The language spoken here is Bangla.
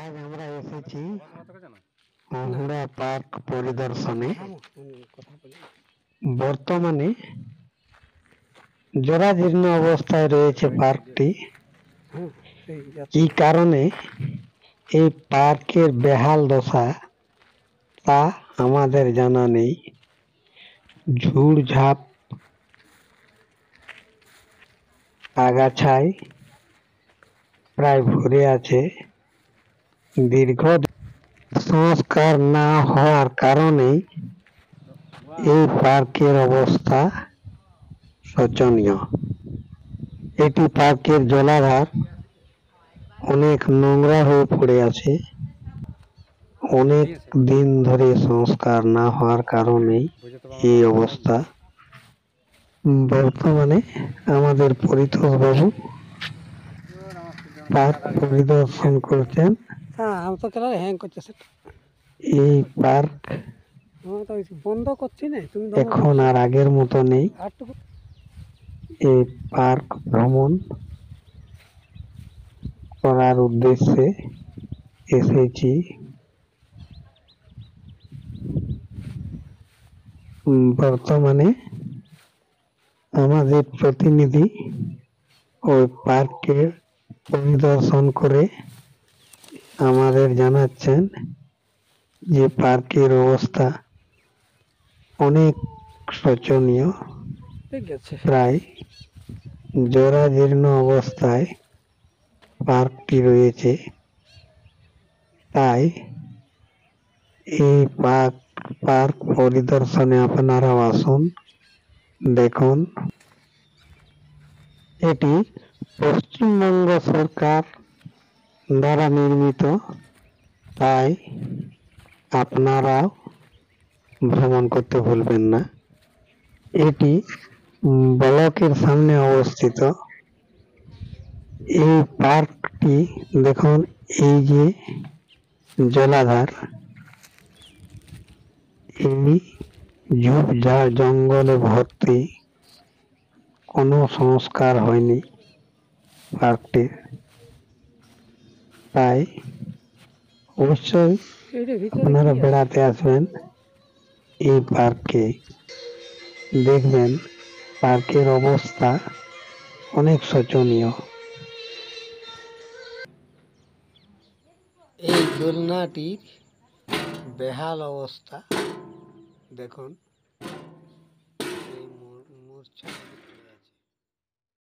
আজ আমরা এসেছি মহুড়া পার্ক পরিদর্শনে। বর্তমানে জরাজীর্ণ অবস্থায় রয়েছে পার্কটি। কি কারণে এই পার্কের বেহাল দশা তা আমাদের জানা নেই। ঝুড়ঝাপ আগাছায় প্রায় ভরে আছে। দীর্ঘ সংস্কার না হওয়ার কারণে এই পার্কের অবস্থা শোচনীয়। এটি পার্কের জলাধার অনেক নোংরা হয়ে পড়ে আছে। অনেক দিন ধরে সংস্কার না হওয়ার কারণে এই অবস্থা। বর্তমানে আমাদের পরিতোষ বাবু পার্ক পরিদর্শন করছেন। এই পার্ক এখন আর আগের মতো নেই। এই পার্ক ভ্রমণ করার উদ্দেশ্যে এসেছি। বর্তমানে আমাদের প্রতিনিধি ওই পার্কের পরিদর্শন করে আমাদের জানাচ্ছেন যে পার্কের অবস্থা অনেক শোচনীয়। প্রায় জরাজীর্ণ অবস্থায় পার্কটি রয়েছে। তাই এই পার্ক পরিদর্শনে আপনারাও আসুন, দেখুন। এটি পশ্চিমবঙ্গ সরকার দ্বারা নির্মিত, তাই আপনারাও ভ্রমণ করতে ভুলবেন না। এটি ব্লকের সামনে অবস্থিত। এই পার্কটি দেখুন, এই যে জলাধার, এই ঝোপঝাড় জঙ্গলে ভর্তি, কোনো সংস্কার হয়নি পার্কটির। তাই অবশ্যই আপনারা বেড়াতে আসবেন এই পার্কে, দেখবেন পার্কের অবস্থা অনেক শোচনীয়। এই দোলনাটির বেহাল অবস্থা দেখুন।